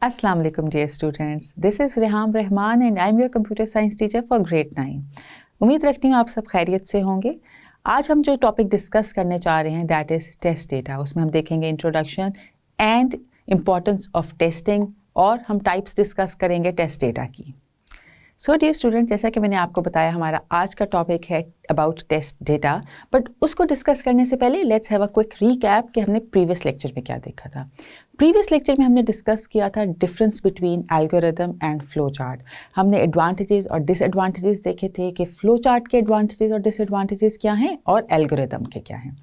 Assalamu alaikum dear students. This is Reham Rahman and I am your computer science teacher for grade 9. उम्मीद रखती हूँ आप सब खैरियत से होंगे। आज हम जो टॉपिक डिस्कस करने जा रहे हैं दैट इज़ टेस्ट डेटा। उसमें हम देखेंगे introduction and importance of testing और हम टाइप्स डिस्कस करेंगे टेस्ट डेटा की। सो डियर स्टूडेंट, जैसा कि मैंने आपको बताया हमारा आज का टॉपिक है अबाउट टेस्ट डेटा, बट उसको डिस्कस करने से पहले let's have a quick recap कि हमने प्रीवियस लेक्चर में क्या देखा था। प्रीवियस लेक्चर में हमने डिस्कस किया था difference between algorithm and flow chart. हमने एडवांटेजेस और डिसएडवांटेजेस देखे थे कि फ्लो चार्ट के एडवांटेजेस और डिसएडवांटेजेस क्या हैं और एल्गोरिदम के क्या हैं।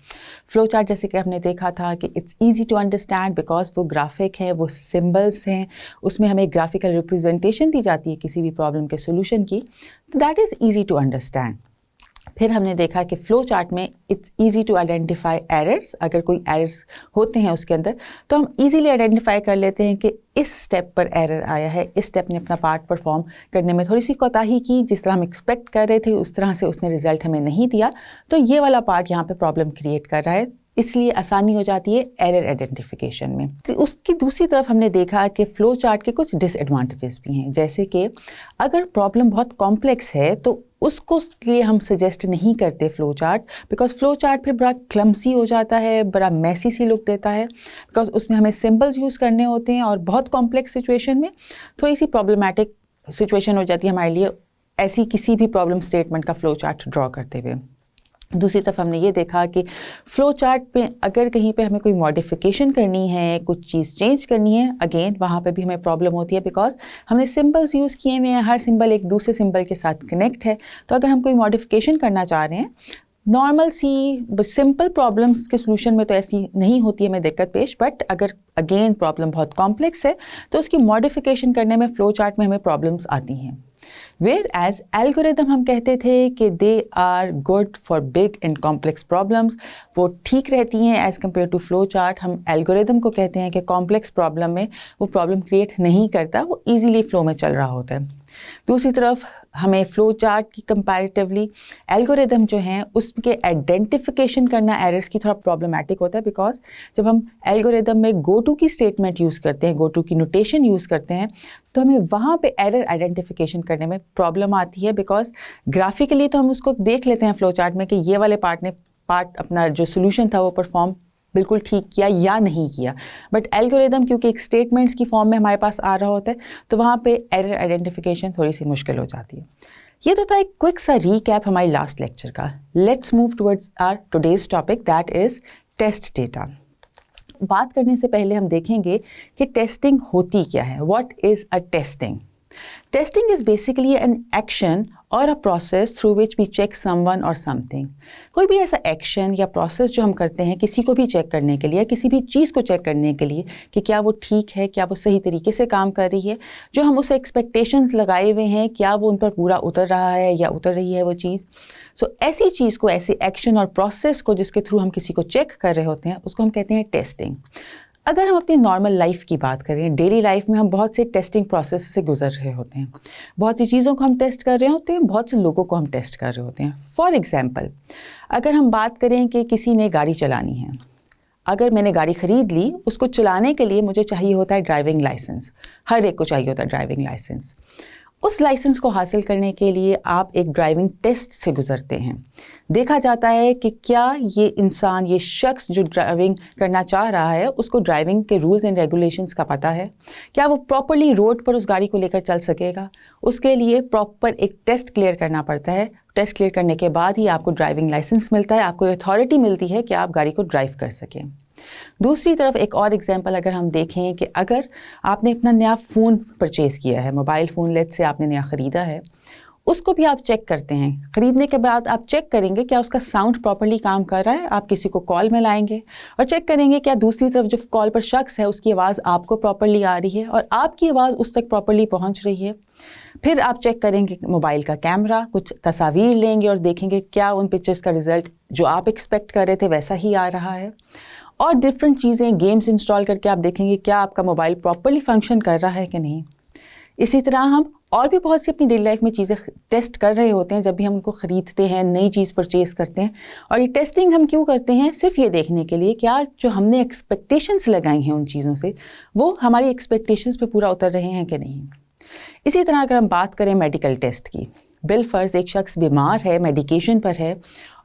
फ्लो चार्ट जैसे कि हमने देखा था कि it's easy to understand because वो ग्राफिक है, वो सिम्बल्स हैं, उसमें हमें ग्राफिकल रिप्रेजेंटेशन दी जाती है किसी भी प्रॉब्लम के सोल्यूशन की, that is easy to understand. फिर हमने देखा कि फ़्लो चार्ट में it's easy to identify errors. अगर कोई एरर्स होते हैं उसके अंदर तो हम इजीली आइडेंटिफाई कर लेते हैं कि इस स्टेप पर एरर आया है, इस स्टेप ने अपना पार्ट परफॉर्म करने में थोड़ी सी कोताही की, जिस तरह हम एक्सपेक्ट कर रहे थे उस तरह से उसने रिजल्ट हमें नहीं दिया, तो ये वाला पार्ट यहाँ पे प्रॉब्लम क्रिएट कर रहा है, इसलिए आसानी हो जाती है एरर आइडेंटिफिकेशन में। तो उसकी दूसरी तरफ हमने देखा कि फ़्लो चार्ट के कुछ डिसएडवांटेजेस भी हैं, जैसे कि अगर प्रॉब्लम बहुत कॉम्प्लेक्स है तो उसको लिए हम सजेस्ट नहीं करते flow chart, because flow chart फिर बड़ा क्लम्सी हो जाता है, बड़ा मैसी सी लुक देता है, बिकॉज उसमें हमें सिंबल्स यूज़ करने होते हैं और बहुत कॉम्प्लेक्स सिचुएशन में थोड़ी सी प्रॉब्लमैटिक सिचुएशन हो जाती है हमारे लिए ऐसी किसी भी प्रॉब्लम स्टेटमेंट का फ़्लो चार्ट ड्रॉ करते हुए। दूसरी तरफ हमने ये देखा कि फ़्लो चार्ट पे अगर कहीं पे हमें कोई मॉडिफिकेशन करनी है, कुछ चीज़ चेंज करनी है, अगेन वहाँ पे भी हमें प्रॉब्लम होती है बिकॉज हमने सिंबल्स यूज़ किए हुए हैं, हर सिंबल एक दूसरे सिंबल के साथ कनेक्ट है। तो अगर हम कोई मॉडिफिकेशन करना चाह रहे हैं, नॉर्मल सी सिंपल प्रॉब्लम्स के सोल्यूशन में तो ऐसी नहीं होती है हमें दिक्कत पेश, बट अगर अगेन प्रॉब्लम बहुत कॉम्प्लेक्स है तो उसकी मॉडिफिकेशन करने में फ़्लो चार्ट में हमें प्रॉब्लम्स आती हैं। वेयर एज एल्गोरिदम हम कहते थे कि they are good for big and complex problems, वो ठीक रहती हैं as compare to flow chart. हम एल्गोरिदम को कहते हैं कि कॉम्प्लेक्स प्रॉब्लम में वो प्रॉब्लम क्रिएट नहीं करता, वो ईजीली फ्लो में चल रहा होता है। दूसरी तरफ हमें फ़्लो चार्ट की कंपैरेटिवली एल्गोरिदम जो हैं उसके आइडेंटिफिकेशन करना एरर्स की थोड़ा प्रॉब्लमैटिक होता है, बिकॉज जब हम एल्गोरिदम में गो टू की स्टेटमेंट यूज़ करते हैं, गो टू की नोटेशन यूज़ करते हैं, तो हमें वहाँ पे एरर आइडेंटिफिकेशन करने में प्रॉब्लम आती है, बिकॉज ग्राफिकली तो हम उसको देख लेते हैं फ़्लो चार्ट में कि ये वाले पार्ट अपना जो सोल्यूशन था वो परफॉर्म बिल्कुल ठीक किया या नहीं किया, बट एल्गोरिदम क्योंकि एक स्टेटमेंट्स की फॉर्म में हमारे पास आ रहा होता है तो वहाँ पे एरर आइडेंटिफिकेशन थोड़ी सी मुश्किल हो जाती है। ये तो था एक क्विक सा रीकैप हमारी लास्ट लेक्चर का। Let's move towards our today's topic that is test data. बात करने से पहले हम देखेंगे कि टेस्टिंग होती क्या है। What is a testing? Testing is basically an action or a process through which we check someone or something. कोई भी ऐसा एक्शन या प्रोसेस जो हम करते हैं किसी को भी चेक करने के लिए, किसी भी चीज़ को चेक करने के लिए कि क्या वो ठीक है, क्या वो सही तरीके से काम कर रही है, जो हम उसे एक्सपेक्टेशंस लगाए हुए हैं क्या वो उन पर पूरा उतर रहा है या उतर रही है वो चीज़। सो ऐसी चीज़ को, ऐसे एक्शन और प्रोसेस को जिसके थ्रू हम किसी को चेक कर रहे होते हैं उसको हम कहते हैं टेस्टिंग। अगर हम अपनी नॉर्मल लाइफ की बात करें, डेली लाइफ में हम बहुत से टेस्टिंग प्रोसेस से गुजर रहे होते हैं, बहुत सी चीज़ों को हम टेस्ट कर रहे होते हैं, बहुत से लोगों को हम टेस्ट कर रहे होते हैं। फॉर एग्जांपल, अगर हम बात करें कि किसी ने गाड़ी चलानी है, अगर मैंने गाड़ी ख़रीद ली, उसको चलाने के लिए मुझे चाहिए होता है ड्राइविंग लाइसेंस, हर एक को चाहिए होता है ड्राइविंग लाइसेंस। उस लाइसेंस को हासिल करने के लिए आप एक ड्राइविंग टेस्ट से गुजरते हैं। देखा जाता है कि क्या ये इंसान, ये शख्स जो ड्राइविंग करना चाह रहा है उसको ड्राइविंग के रूल्स एंड रेगुलेशंस का पता है, क्या वो प्रॉपरली रोड पर उस गाड़ी को लेकर चल सकेगा। उसके लिए प्रॉपर एक टेस्ट क्लियर करना पड़ता है। टेस्ट क्लियर करने के बाद ही आपको ड्राइविंग लाइसेंस मिलता है, आपको अथॉरिटी मिलती है कि आप गाड़ी को ड्राइव कर सकें। दूसरी तरफ एक और एग्जांपल अगर हम देखें कि अगर आपने अपना नया फ़ोन परचेज़ किया है, मोबाइल फ़ोन लेट्स से आपने नया ख़रीदा है, उसको भी आप चेक करते हैं। ख़रीदने के बाद आप चेक करेंगे क्या उसका साउंड प्रॉपर्ली काम कर रहा है। आप किसी को कॉल में लाएंगे और चेक करेंगे क्या दूसरी तरफ जो कॉल पर शख्स है उसकी आवाज़ आपको प्रॉपर्ली आ रही है और आपकी आवाज़ उस तक प्रॉपर्ली पहुंच रही है। फिर आप चेक करेंगे मोबाइल का कैमरा, कुछ तस्वीर लेंगे और देखेंगे क्या उन पिक्चर्स का रिज़ल्ट जो आप एक्सपेक्ट कर रहे थे वैसा ही आ रहा है। और डिफरेंट चीज़ें, गेम्स इंस्टॉल करके आप देखेंगे क्या आपका मोबाइल प्रॉपर्ली फंक्शन कर रहा है कि नहीं। इसी तरह हम और भी बहुत सी अपनी डेली लाइफ में चीज़ें टेस्ट कर रहे होते हैं जब भी हम उनको ख़रीदते हैं, नई चीज़ परचेज़ करते हैं। और ये टेस्टिंग हम क्यों करते हैं? सिर्फ ये देखने के लिए क्या जो हमने एक्सपेक्टेशंस लगाई हैं उन चीज़ों से, वो हमारी एक्सपेक्टेशंस पे पूरा उतर रहे हैं कि नहीं। इसी तरह अगर हम बात करें मेडिकल टेस्ट की, बिलफर्ज एक शख्स बीमार है, मेडिकेशन पर है,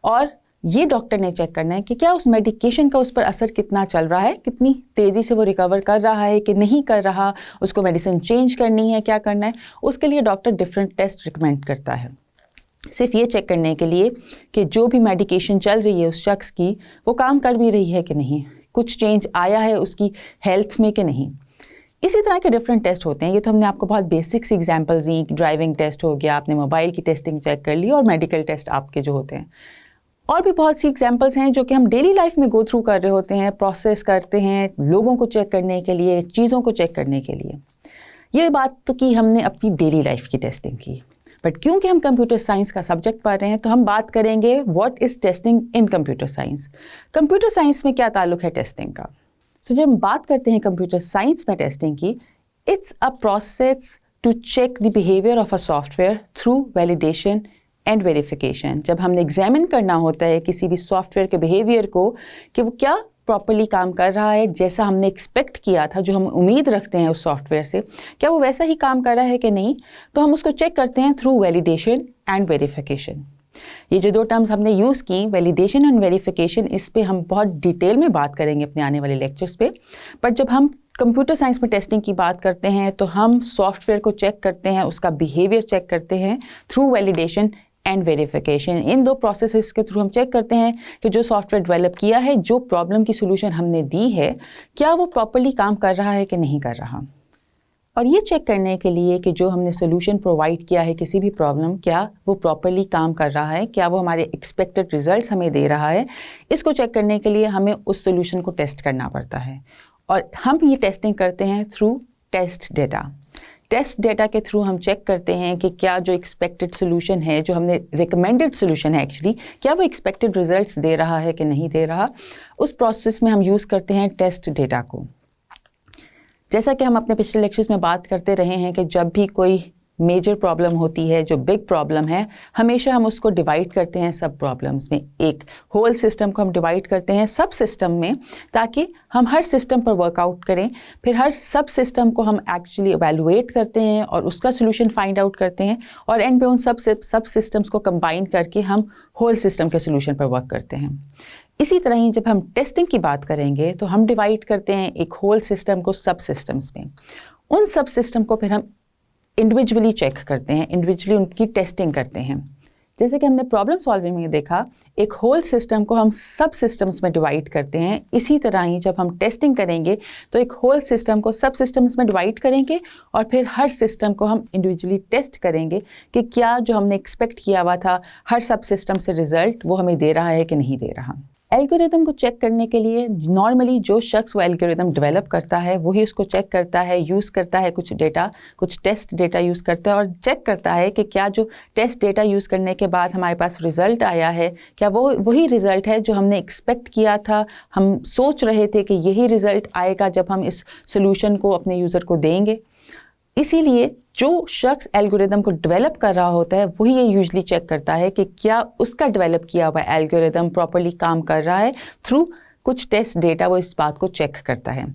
और ये डॉक्टर ने चेक करना है कि क्या उस मेडिकेशन का उस पर असर कितना चल रहा है, कितनी तेज़ी से वो रिकवर कर रहा है कि नहीं कर रहा, उसको मेडिसिन चेंज करनी है, क्या करना है। उसके लिए डॉक्टर डिफरेंट टेस्ट रिकमेंड करता है, सिर्फ ये चेक करने के लिए कि जो भी मेडिकेशन चल रही है उस शख्स की, वो काम कर भी रही है कि नहीं, कुछ चेंज आया है उसकी हेल्थ में कि नहीं। इसी तरह के डिफरेंट टेस्ट होते हैं। ये तो हमने आपको बहुत बेसिक्स एग्जांपल्स दी, ड्राइविंग टेस्ट हो गया, आपने मोबाइल की टेस्टिंग चेक कर ली, और मेडिकल टेस्ट आपके जो होते हैं। और भी बहुत सी एग्जांपल्स हैं जो कि हम डेली लाइफ में गो थ्रू कर रहे होते हैं, प्रोसेस करते हैं लोगों को चेक करने के लिए, चीज़ों को चेक करने के लिए। ये बात तो की हमने अपनी डेली लाइफ की टेस्टिंग की, बट क्योंकि हम कंप्यूटर साइंस का सब्जेक्ट पढ़ रहे हैं तो हम बात करेंगे what is testing in computer science. Computer science में क्या ताल्लुक है टेस्टिंग का? तो जब हम बात करते हैं कंप्यूटर साइंस में टेस्टिंग की, it's a process to check the behaviour of a software through validation and verification. जब हमने एग्जामिन करना होता है किसी भी सॉफ्टवेयर के बिहेवियर को कि वो क्या प्रॉपर्ली काम कर रहा है, जैसा हमने एक्सपेक्ट किया था, जो हम उम्मीद रखते हैं उस सॉफ्टवेयर से, क्या वो वैसा ही काम कर रहा है कि नहीं, तो हम उसको चेक करते हैं थ्रू वैलिडेशन एंड वेरिफिकेशन। ये जो दो टर्म्स हमने यूज़ की, वैलिडेशन एंड वेरिफिकेशन, इस पे हम बहुत डिटेल में बात करेंगे अपने आने वाले लेक्चर्स पे। बट जब हम कंप्यूटर साइंस में टेस्टिंग की बात करते हैं तो हम सॉफ्टवेयर को चेक करते हैं, उसका बिहेवियर चेक करते हैं थ्रू वैलिडेशन एंड वेरिफिकेशन। इन दो प्रोसेसेस के थ्रू हम चेक करते हैं कि जो सॉफ्टवेयर डेवलप किया है, जो प्रॉब्लम की सोल्यूशन हमने दी है, क्या वो प्रॉपर्ली काम कर रहा है कि नहीं कर रहा। और ये चेक करने के लिए कि जो हमने सोल्यूशन प्रोवाइड किया है किसी भी प्रॉब्लम, क्या वो प्रॉपर्ली काम कर रहा है, क्या वो हमारे एक्सपेक्टेड रिजल्ट्स हमें दे रहा है, इसको चेक करने के लिए हमें उस सोल्यूशन को टेस्ट करना पड़ता है। और हम ये टेस्टिंग करते हैं through test data. Test data के थ्रू हम चेक करते हैं कि क्या जो एक्सपेक्टेड सोल्यूशन है, जो हमने रिकमेंडेड सोल्यूशन है एक्चुअली, क्या वो एक्सपेक्टेड रिजल्ट्स दे रहा है कि नहीं दे रहा। उस प्रोसेस में हम यूज़ करते हैं टेस्ट डेटा को। जैसा कि हम अपने पिछले लेक्चर्स में बात करते रहे हैं कि जब भी कोई मेजर प्रॉब्लम होती है, जो बिग प्रॉब्लम है, हमेशा हम उसको डिवाइड करते हैं सब प्रॉब्लम्स में। एक होल सिस्टम को हम डिवाइड करते हैं सब सिस्टम में, ताकि हम हर सिस्टम पर वर्कआउट करें। फिर हर सब सिस्टम को हम एक्चुअली एवेलुएट करते हैं और उसका सोल्यूशन फाइंड आउट करते हैं, और एंड पे उन सब सिस्टम्स को कंबाइन करके हम होल सिस्टम के सोल्यूशन पर वर्क करते हैं। इसी तरह ही जब हम टेस्टिंग की बात करेंगे तो हम डिवाइड करते हैं एक होल सिस्टम को सब सिस्टम्स में। उन सब सिस्टम को फिर हम इंडिविजुअली चेक करते हैं, इंडिविजुअली उनकी टेस्टिंग करते हैं। जैसे कि हमने प्रॉब्लम सॉल्विंग में देखा, एक होल सिस्टम को हम सब सिस्टम्स में डिवाइड करते हैं। इसी तरह ही जब हम टेस्टिंग करेंगे तो एक होल सिस्टम को सब सिस्टम्स में डिवाइड करेंगे, और फिर हर सिस्टम को हम इंडिविजुअली टेस्ट करेंगे कि क्या जो हमने एक्सपेक्ट किया हुआ था हर सब सिस्टम से रिजल्ट वो हमें दे रहा है कि नहीं दे रहा। एल्गोरिदम को चेक करने के लिए नॉर्मली जो शख्स वो एल्गोरिदम डेवलप करता है वही उसको चेक करता है, यूज़ करता है कुछ डेटा, कुछ टेस्ट डेटा यूज़ करता है, और चेक करता है कि क्या जो टेस्ट डेटा यूज़ करने के बाद हमारे पास रिज़ल्ट आया है, क्या वो वही रिज़ल्ट है जो हमने एक्सपेक्ट किया था, हम सोच रहे थे कि यही रिज़ल्ट आएगा जब हम इस सोल्यूशन को अपने यूज़र को देंगे। इसीलिए जो शख्स एल्गोरिदम को डेवलप कर रहा होता है वही ये यूजुअली चेक करता है कि क्या उसका डेवलप किया हुआ एल्गोरिदम प्रॉपर्ली काम कर रहा है। थ्रू कुछ टेस्ट डेटा वो इस बात को चेक करता है।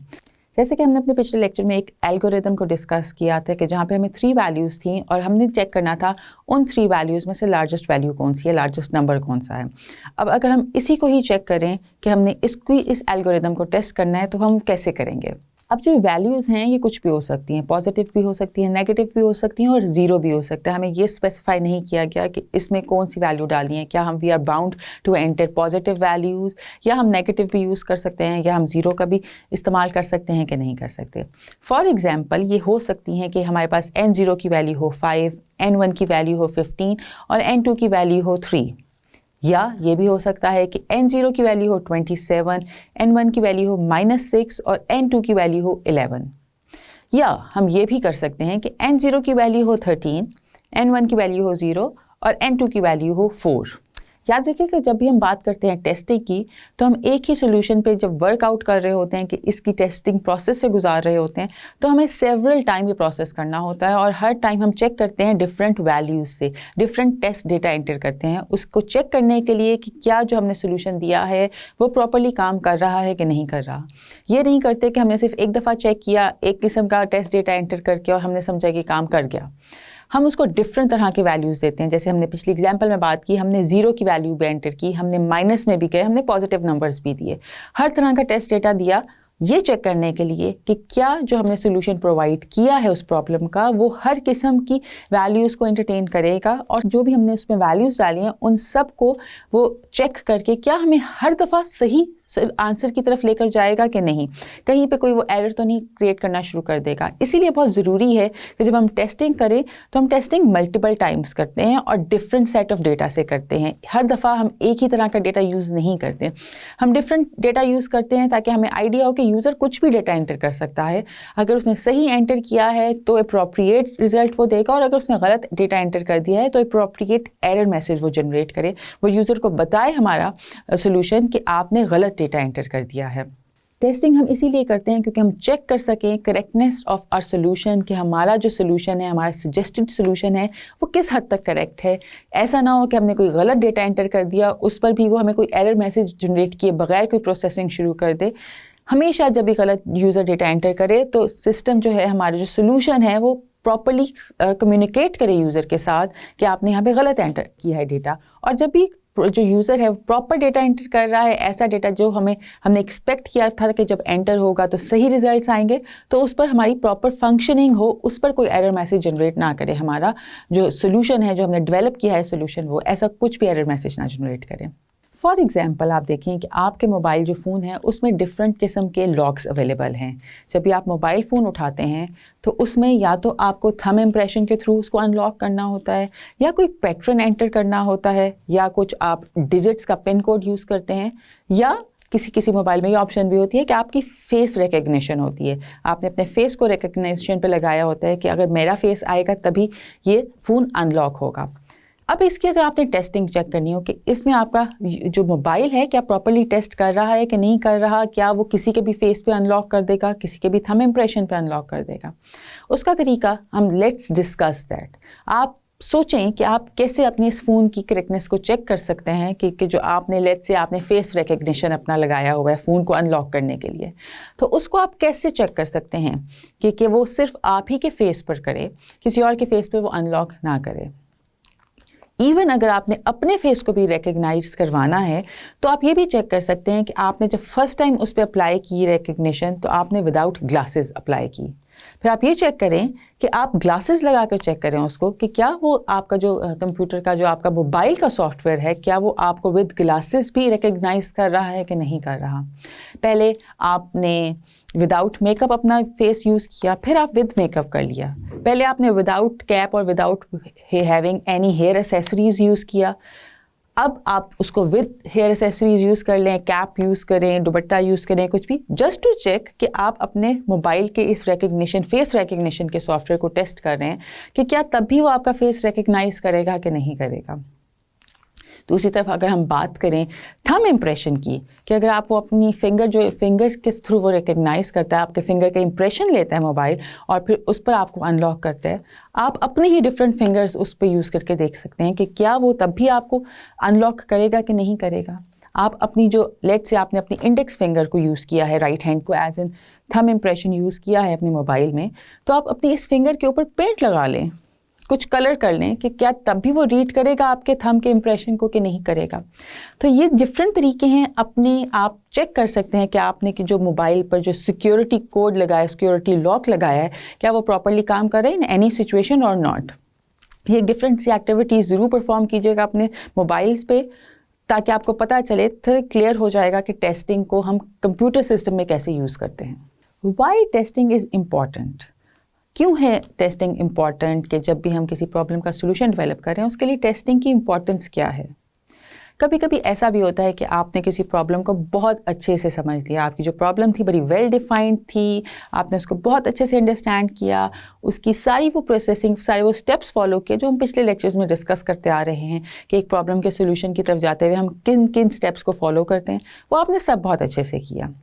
जैसे कि हमने अपने पिछले लेक्चर में एक एल्गोरिदम को डिस्कस किया था कि जहाँ पे हमें 3 वैल्यूज़ थी और हमने चेक करना था उन 3 वैल्यूज़ में से लार्जेस्ट वैल्यू कौन सी है, लार्जेस्ट नंबर कौन सा है। अब अगर हम इसी को ही चेक करें कि हमने इस एल्गोरिदम को टेस्ट करना है तो हम कैसे करेंगे। अब जो वैल्यूज़ हैं ये कुछ भी हो सकती हैं, पॉजिटिव भी हो सकती हैं, नेगेटिव भी हो सकती हैं, और ज़ीरो भी हो सकता है। हमें ये स्पेसिफाई नहीं किया गया कि इसमें कौन सी वैल्यू डालनी है। क्या हम we are bound to enter positive values, या हम नेगेटिव भी यूज़ कर सकते हैं, या हम ज़ीरो का भी इस्तेमाल कर सकते हैं कि नहीं कर सकते। फॉर एग्जाम्पल ये हो सकती हैं कि हमारे पास n0 की वैल्यू हो 5, n1 की वैल्यू हो 15 और n2 की वैल्यू हो 3। या ये भी हो सकता है कि n0 की वैल्यू हो 27, n1 की वैल्यू हो -6 और n2 की वैल्यू हो 11। या हम ये भी कर सकते हैं कि n0 की वैल्यू हो 13, n1 की वैल्यू हो 0 और n2 की वैल्यू हो 4। याद रखिए कि जब भी हम बात करते हैं टेस्टिंग की, तो हम एक ही सोल्यूशन पे जब वर्कआउट कर रहे होते हैं कि इसकी टेस्टिंग प्रोसेस से गुजार रहे होते हैं, तो हमें सेवरल टाइम ये प्रोसेस करना होता है और हर टाइम हम चेक करते हैं डिफरेंट वैल्यूज़ से, डिफरेंट टेस्ट डेटा एंटर करते हैं उसको चेक करने के लिए कि क्या जो हमने सोल्यूशन दिया है वो प्रॉपरली काम कर रहा है कि नहीं कर रहा। ये नहीं करते कि हमने सिर्फ एक दफ़ा चेक किया एक किस्म का टेस्ट डेटा एंटर करके और हमने समझा कि काम कर गया। हम उसको डिफरेंट तरह के वैल्यूज़ देते हैं। जैसे हमने पिछली एग्जांपल में बात की, हमने 0 की वैल्यू भी एंटर की, हमने माइनस में भी गए, हमने पॉजिटिव नंबर्स भी दिए। हर तरह का टेस्ट डेटा दिया ये चेक करने के लिए कि क्या जो हमने सोल्यूशन प्रोवाइड किया है उस प्रॉब्लम का वो हर किस्म की वैल्यूज़ को एंटरटेन करेगा, और जो भी हमने उसमें वैल्यूज़ डाली हैं उन सब को वो चेक करके क्या हमें हर दफ़ा सही आंसर की तरफ लेकर जाएगा कि नहीं, कहीं पे कोई वो एरर तो नहीं क्रिएट करना शुरू कर देगा। इसीलिए बहुत ज़रूरी है कि जब हम टेस्टिंग करें तो हम टेस्टिंग मल्टीपल टाइम्स करते हैं और डिफरेंट सेट ऑफ डेटा से करते हैं। हर दफ़ा हम एक ही तरह का डेटा यूज़ नहीं करते, हम डिफरेंट डेटा यूज़ करते हैं ताकि हमें आइडिया हो कि यूज़र कुछ भी डेटा एंटर कर सकता है। अगर उसने सही एंटर किया है तो अप्रोप्रिएट रिजल्ट वो देगा, और अगर उसने गलत डेटा एंटर कर दिया है तो अप्रोप्रिएट एरर मैसेज वो जनरेट करे, वो यूज़र को बताए हमारा सोल्यूशन कि आपने गलत डेटा एंटर कर दिया है। टेस्टिंग हम इसीलिए करते हैं क्योंकि हम चेक कर सकें करेक्टनेस ऑफ आवर सोल्यूशन, कि हमारा जो सोल्यूशन है, हमारा सजेस्टेड सोल्यूशन है, वो किस हद तक करेक्ट है। ऐसा ना हो कि हमने कोई गलत डेटा एंटर कर दिया, उस पर भी वो हमें कोई एरर मैसेज जनरेट किए बगैर कोई प्रोसेसिंग शुरू कर दे। हमेशा जब भी गलत यूज़र डेटा एंटर करे तो सिस्टम जो है, हमारा जो सोल्यूशन है, वो प्रॉपर्ली कम्युनिकेट करे यूज़र के साथ कि आपने यहाँ पे गलत एंटर किया है डेटा। और जब भी जो यूज़र है प्रॉपर डेटा एंटर कर रहा है, ऐसा डेटा जो हमने एक्सपेक्ट किया था कि जब एंटर होगा तो सही रिजल्ट्स आएंगे, तो उस पर हमारी प्रॉपर फंक्शनिंग हो, उस पर कोई एरर मैसेज जनरेट ना करे। हमारा जो सोल्यूशन है, जो हमने डेवलप किया है सोल्यूशन, वो ऐसा कुछ भी एरर मैसेज ना जनरेट करे। फॉर एग्जाम्पल आप देखें कि आपके मोबाइल जो फ़ोन है उसमें डिफरेंट किस्म के लॉक्स अवेलेबल हैं। जब भी आप मोबाइल फ़ोन उठाते हैं तो उसमें या तो आपको थंब इम्प्रेशन के थ्रू उसको अनलॉक करना होता है, या कोई पैटर्न एंटर करना होता है, या कुछ आप डिजिट्स का पिन कोड यूज़ करते हैं, या किसी मोबाइल में ये ऑप्शन भी होती है कि आपकी फेस रिकग्निशन होती है। आपने अपने फेस को रिकग्निशन पे लगाया होता है कि अगर मेरा फेस आएगा तभी ये फ़ोन अनलॉक होगा। अब इसकी अगर आपने टेस्टिंग चेक करनी हो कि इसमें आपका जो मोबाइल है क्या प्रॉपर्ली टेस्ट कर रहा है कि नहीं कर रहा, क्या वो किसी के भी फेस पे अनलॉक कर देगा, किसी के भी थंब इम्प्रेशन पे अनलॉक कर देगा, उसका तरीका हम लेट्स डिस्कस दैट। आप सोचें कि आप कैसे अपने इस फ़ोन की करेक्टनेस को चेक कर सकते हैं कि जो आपने लेट्स से आपने फेस रिकग्निशन अपना लगाया हुआ है फ़ोन को अनलॉक करने के लिए, तो उसको आप कैसे चेक कर सकते हैं कि वो सिर्फ आप ही के फेस पर करे, किसी और के फेस पर वो अनलॉक ना करे। इवन अगर आपने अपने फेस को भी रिकग्नाइज करवाना है तो आप ये भी चेक कर सकते हैं कि आपने जब फर्स्ट टाइम उस पर अप्लाई की रिकग्निशन तो आपने विदाउट ग्लासेस अप्लाई की। फिर आप ये चेक करें कि आप ग्लासेस लगाकर चेक करें उसको कि क्या वो आपका जो कंप्यूटर का जो आपका मोबाइल का सॉफ्टवेयर है, क्या वो आपको विद ग्लासेस भी रिकग्नाइज कर रहा है कि नहीं कर रहा। पहले आपने विदाउट मेकअप अपना फेस यूज़ किया, फिर आप विद मेकअप कर लिया। पहले आपने विदाउट कैप और without having any hair accessories use किया, अब आप उसको विद हेयर एसेसरीज यूज़ कर लें, कैप यूज़ करें, दुपट्टा यूज़ करें, कुछ भी, जस्ट टू चेक कि आप अपने मोबाइल के इस रिकग्निशन फेस रिकग्निशन के सॉफ्टवेयर को टेस्ट कर रहे हैं कि क्या तब भी वो आपका फेस रिकग्नाइज करेगा कि नहीं करेगा। दूसरी तरफ अगर हम बात करें थंब इम्प्रेशन की, कि अगर आप वो अपनी फिंगर्स के थ्रू वो रिकग्नाइज करता है, आपके फिंगर का इम्प्रेशन लेता है मोबाइल और फिर उस पर आपको अनलॉक करता है, आप अपने ही डिफरेंट फिंगर्स उस पर यूज़ करके देख सकते हैं कि क्या वो तब भी आपको अनलॉक करेगा कि नहीं करेगा। आप अपनी जो लेट से आपने अपनी इंडेक्स फिंगर को यूज़ किया है, राइट हैंड को as an thumb impression use किया है अपने मोबाइल में, तो आप अपनी इस फिंगर के ऊपर पेंट लगा लें, कुछ कलर कर लें कि क्या तब भी वो रीड करेगा आपके थंब के इम्प्रेशन को कि नहीं करेगा। तो ये डिफरेंट तरीके हैं, अपने आप चेक कर सकते हैं कि आपने कि जो मोबाइल पर जो सिक्योरिटी कोड लगाया, सिक्योरिटी लॉक लगाया है, क्या वो प्रॉपरली काम कर रहा है इन एनी सिचुएशन और नॉट। ये डिफरेंट सी एक्टिविटीज़ ज़रूर परफॉर्म कीजिएगा अपने मोबाइल्स पे, ताकि आपको पता चले, थोड़ा क्लियर हो जाएगा कि टेस्टिंग को हम कंप्यूटर सिस्टम में कैसे यूज़ करते हैं। वाई टेस्टिंग इज़ इम्पॉर्टेंट, क्यों है टेस्टिंग इम्पॉर्टेंट, कि जब भी हम किसी प्रॉब्लम का सोल्यूशन डेवलप कर रहे हैं उसके लिए टेस्टिंग की इम्पॉर्टेंस क्या है। कभी कभी ऐसा भी होता है कि आपने किसी प्रॉब्लम को बहुत अच्छे से समझ लिया, आपकी जो प्रॉब्लम थी बड़ी वेल डिफाइंड थी, आपने उसको बहुत अच्छे से अंडरस्टैंड किया, उसकी सारी वो प्रोसेसिंग, सारे वो स्टेप्स फॉलो किए जो हम पिछले लेक्चर्स में डिस्कस करते आ रहे हैं कि एक प्रॉब्लम के सोल्यूशन की तरफ जाते हुए हम किन किन स्टेप्स को फॉलो करते हैं, वो आपने सब बहुत अच्छे से किया।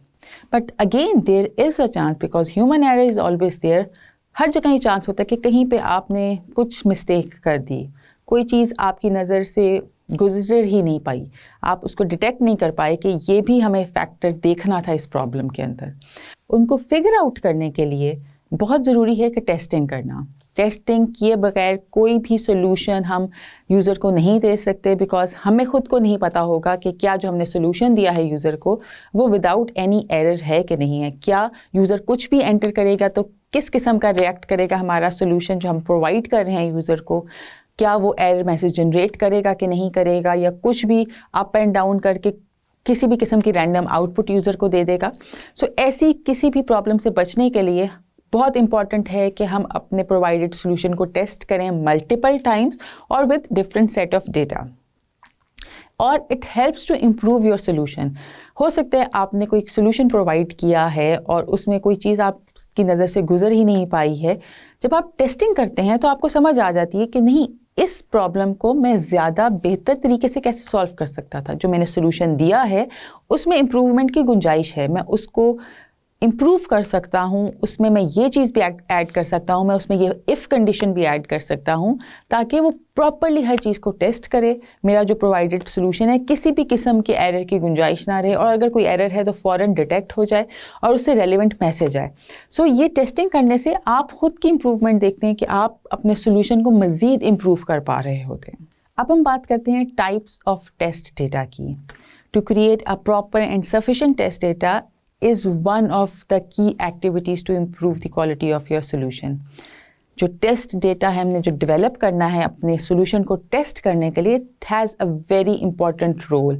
But again there is a chance, because human error is always there. हर जगह ये चांस होता है कि कहीं पे आपने कुछ मिस्टेक कर दी, कोई चीज़ आपकी नज़र से गुजर ही नहीं पाई, आप उसको डिटेक्ट नहीं कर पाए कि ये भी हमें फैक्टर देखना था इस प्रॉब्लम के अंदर। उनको फिगर आउट करने के लिए बहुत ज़रूरी है कि टेस्टिंग करना। टेस्टिंग किए बगैर कोई भी सोल्यूशन हम यूज़र को नहीं दे सकते, बिकॉज हमें खुद को नहीं पता होगा कि क्या जो हमने सोल्यूशन दिया है यूज़र को वो विदाउट एनी एरर है कि नहीं है। क्या यूज़र कुछ भी एंटर करेगा तो किस किस्म का रिएक्ट करेगा हमारा सोल्यूशन जो हम प्रोवाइड कर रहे हैं यूज़र को, क्या वो एरर मैसेज जनरेट करेगा कि नहीं करेगा, या कुछ भी अप एंड डाउन करके किसी भी किस्म की रैंडम आउटपुट यूज़र को दे देगा। सो ऐसी किसी भी प्रॉब्लम से बचने के लिए बहुत इंपॉर्टेंट है कि हम अपने प्रोवाइडेड सोल्यूशन को टेस्ट करें मल्टीपल टाइम्स और with different set of data, और it helps to improve your solution. हो सकता है आपने कोई सोल्यूशन प्रोवाइड किया है और उसमें कोई चीज़ आपकी नज़र से गुजर ही नहीं पाई है। जब आप टेस्टिंग करते हैं तो आपको समझ आ जाती है कि नहीं, इस प्रॉब्लम को मैं ज़्यादा बेहतर तरीके से कैसे सॉल्व कर सकता था। जो मैंने सोल्यूशन दिया है उसमें इम्प्रूवमेंट की गुंजाइश है, मैं उसको इम्प्रूव कर सकता हूँ, उसमें मैं ये चीज़ भी ऐड कर सकता हूँ, मैं उसमें ये इफ़ कंडीशन भी ऐड कर सकता हूँ, ताकि वो प्रॉपरली हर चीज़ को टेस्ट करे। मेरा जो प्रोवाइडेड सोल्यूशन है किसी भी किस्म के एरर की गुंजाइश ना रहे, और अगर कोई एरर है तो फ़ौरन डिटेक्ट हो जाए और उससे रेलिवेंट मैसेज आए। सो ये टेस्टिंग करने से आप खुद की इम्प्रूवमेंट देखते हैं कि आप अपने सोल्यूशन को मज़ीद इम्प्रूव कर पा रहे होते हैं। अब हम बात करते हैं टाइप्स ऑफ टेस्ट डेटा की। To create a proper and sufficient test data is one of the key activities to improve the quality of your solution. जो टेस्ट डेटा है हमने जो डेवलप करना है अपने सोल्यूशन को टेस्ट करने के लिए, it has a very important role.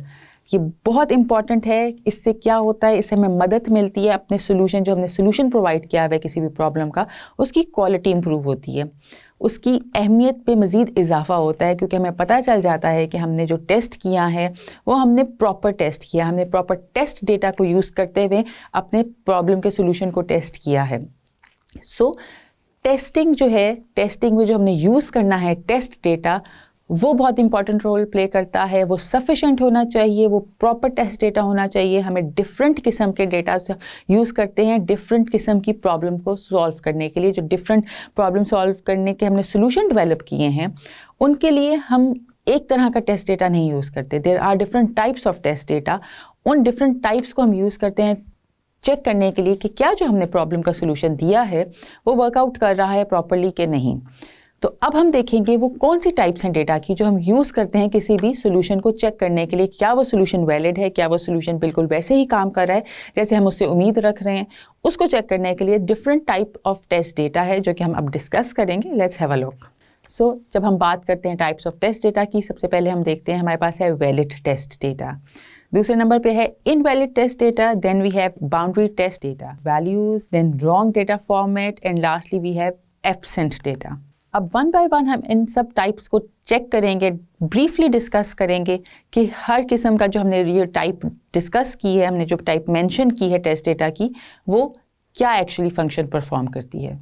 ये बहुत इंपॉर्टेंट है। इससे क्या होता है, इससे हमें मदद मिलती है अपने सोल्यूशन, जो हमने सोल्यूशन प्रोवाइड किया है किसी भी प्रॉब्लम का, उसकी क्वालिटी इंप्रूव होती है, उसकी अहमियत पे मज़ीद इजाफा होता है, क्योंकि हमें पता चल जाता है कि हमने जो टेस्ट किया है वो हमने प्रॉपर टेस्ट किया, हमने प्रॉपर टेस्ट डेटा को यूज़ करते हुए अपने प्रॉब्लम के सोल्यूशन को टेस्ट किया है। सो टेस्टिंग जो है, टेस्टिंग में जो हमने यूज़ करना है टेस्ट डेटा, वो बहुत इंपॉर्टेंट रोल प्ले करता है। वो सफिशेंट होना चाहिए, वो प्रॉपर टेस्ट डेटा होना चाहिए। हमें डिफरेंट किस्म के डेटा यूज़ करते हैं डिफरेंट किस्म की प्रॉब्लम को सॉल्व करने के लिए। जो डिफरेंट प्रॉब्लम सॉल्व करने के हमने सोल्यूशन डेवलप किए हैं, उनके लिए हम एक तरह का टेस्ट डेटा नहीं यूज़ करते। There are different types of test data. उन डिफरेंट टाइप्स को हम यूज़ करते हैं चेक करने के लिए कि क्या जो हमने प्रॉब्लम का सोल्यूशन दिया है वो वर्कआउट कर रहा है प्रॉपरली कि नहीं। तो अब हम देखेंगे वो कौन सी टाइप्स हैं डेटा की जो हम यूज़ करते हैं किसी भी सोल्यूशन को चेक करने के लिए। क्या वो सोल्यूशन वैलिड है, क्या वो सोल्यूशन बिल्कुल वैसे ही काम कर रहा है जैसे हम उससे उम्मीद रख रहे हैं। उसको चेक करने के लिए different type of test data है जो कि हम अब डिस्कस करेंगे। Let's have a look. So जब हम बात करते हैं टाइप्स ऑफ टेस्ट डेटा की, सबसे पहले हम देखते हैं हमारे पास है वैलिड टेस्ट डेटा, दूसरे नंबर पे है invalid test data, then we have boundary test data, values, then wrong data format, and lastly we have absent data. अब वन बाय वन हम इन सब टाइप्स को चेक करेंगे, ब्रीफली डिस्कस करेंगे कि हर किस्म का जो हमने ये टाइप डिस्कस की है, हमने जो टाइप मेंशन की है टेस्ट डेटा की, वो क्या एक्चुअली फंक्शन परफॉर्म करती है।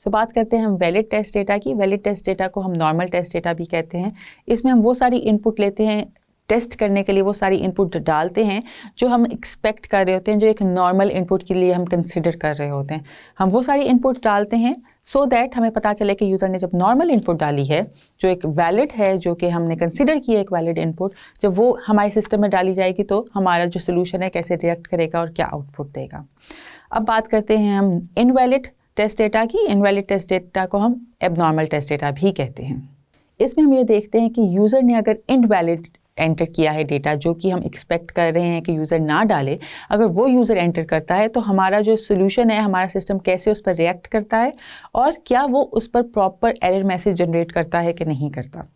सो बात करते हैं हम वैलिड टेस्ट डेटा की। वैलिड टेस्ट डेटा को हम नॉर्मल टेस्ट डेटा भी कहते हैं। इसमें हम वो सारी इनपुट लेते हैं टेस्ट करने के लिए, वो सारी इनपुट डालते हैं जो हम एक्सपेक्ट कर रहे होते हैं, जो एक नॉर्मल इनपुट के लिए हम कंसिडर कर रहे होते हैं। हम वो सारी इनपुट डालते हैं सो दैट हमें पता चले कि यूज़र ने जब नॉर्मल इनपुट डाली है जो एक वैलिड है, जो कि हमने कंसिडर की है एक वैलिड इनपुट, जब वो हमारे सिस्टम में डाली जाएगी तो हमारा जो सोल्यूशन है कैसे रिएक्ट करेगा और क्या आउटपुट देगा। अब बात करते हैं हम इनवैलिड टेस्ट डेटा की। इनवैलिड टेस्ट डेटा को हम एबनॉर्मल टेस्ट डेटा भी कहते हैं। इसमें हम ये देखते हैं कि यूज़र ने अगर इनवैलिड एंटर किया है डेटा जो कि हम एक्सपेक्ट कर रहे हैं कि यूज़र ना डाले, अगर वो यूज़र एंटर करता है तो हमारा जो सोल्यूशन है, हमारा सिस्टम कैसे उस पर रिएक्ट करता है और क्या वो उस पर प्रॉपर एरर मैसेज जनरेट करता है कि नहीं करता।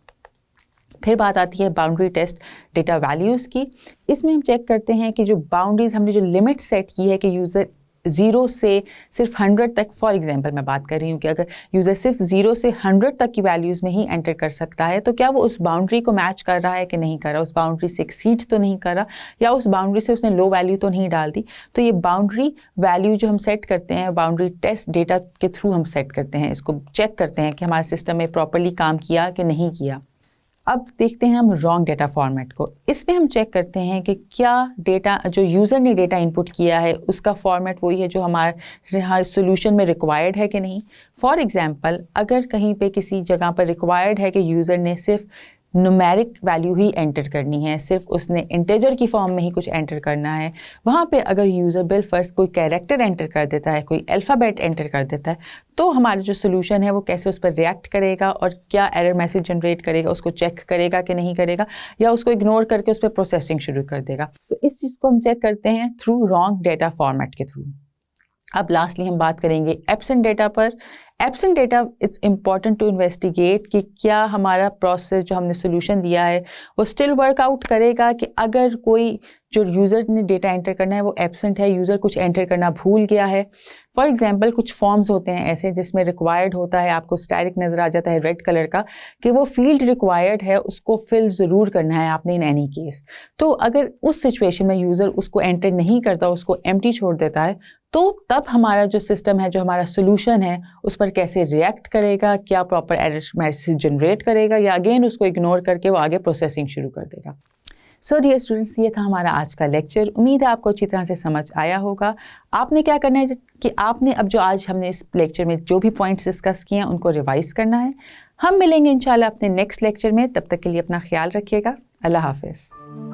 फिर बात आती है बाउंड्री टेस्ट डेटा वैल्यूज़ की। इसमें हम चेक करते हैं कि जो बाउंड्रीज़, हमने जो लिमिट सेट की है कि यूज़र 0 से सिर्फ 100 तक, फॉर एग्जांपल मैं बात कर रही हूँ कि अगर यूज़र सिर्फ 0 से 100 तक की वैल्यूज़ में ही एंटर कर सकता है, तो क्या वो उस बाउंड्री को मैच कर रहा है कि नहीं कर रहा, उस बाउंड्री से एक्सीड तो नहीं कर रहा, या उस बाउंड्री से उसने लो वैल्यू तो नहीं डाल दी। तो ये बाउंड्री वैल्यू जो हम सेट करते हैं, बाउंड्री टेस्ट डेटा के थ्रू हम सेट करते हैं, इसको चेक करते हैं कि हमारे सिस्टम में प्रॉपरली काम किया कि नहीं किया। अब देखते हैं हम रॉन्ग डेटा फॉर्मेट को। इसमें हम चेक करते हैं कि क्या डेटा जो यूज़र ने डेटा इनपुट किया है उसका फॉर्मेट वही है जो हमारे सोल्यूशन में रिक्वायर्ड है कि नहीं। फॉर एग्जांपल, अगर कहीं पे किसी जगह पर रिक्वायर्ड है कि यूज़र ने सिर्फ न्यूमेरिक वैल्यू ही एंटर करनी है, सिर्फ उसने इंटीजर की फॉर्म में ही कुछ एंटर करना है, वहाँ पे अगर यूज़र बिल फर्स्ट कोई कैरेक्टर एंटर कर देता है, कोई अल्फ़ाबेट एंटर कर देता है, तो हमारा जो सोल्यूशन है वो कैसे उस पर रिएक्ट करेगा और क्या एरर मैसेज जनरेट करेगा, उसको चेक करेगा कि नहीं करेगा, या उसको इग्नोर करके उस पर प्रोसेसिंग शुरू कर देगा। तो इस चीज़ को हम चेक करते हैं थ्रू रॉन्ग डेटा फॉर्मेट के थ्रू। अब लास्टली हम बात करेंगे एब्सेंट डेटा पर। Absent data, it's important to investigate कि क्या हमारा प्रोसेस जो हमने सोल्यूशन दिया है वो स्टिल वर्कआउट करेगा, कि अगर कोई जो यूज़र ने डेटा एंटर करना है वो एब्सेंट है, यूज़र कुछ एंटर करना भूल गया है। फॉर एग्जांपल, कुछ फॉर्म्स होते हैं ऐसे जिसमें रिक्वायर्ड होता है, आपको स्टाइरिक नज़र आ जाता है रेड कलर का, कि वो फील्ड रिक्वायर्ड है, उसको फिल ज़रूर करना है आपने इन एनी केस। तो अगर उस सिचुएशन में यूज़र उसको एंटर नहीं करता, उसको एम्प्टी छोड़ देता है, तो तब हमारा जो सिस्टम है, जो हमारा सोल्यूशन है, उस पर कैसे रिएक्ट करेगा, क्या प्रॉपर एरर मैसेज जनरेट करेगा, या अगेन उसको इग्नोर करके वो आगे प्रोसेसिंग शुरू कर देगा। सो डियर स्टूडेंट्स, ये था हमारा आज का लेक्चर। उम्मीद है आपको अच्छी तरह से समझ आया होगा। आपने क्या करना है कि आपने अब जो आज हमने इस लेक्चर में जो भी पॉइंट्स डिस्कस किए हैं उनको रिवाइज करना है। हम मिलेंगे इंशाल्लाह अपने नेक्स्ट लेक्चर में। तब तक के लिए अपना ख्याल रखिएगा। अल्लाह हाफिज़।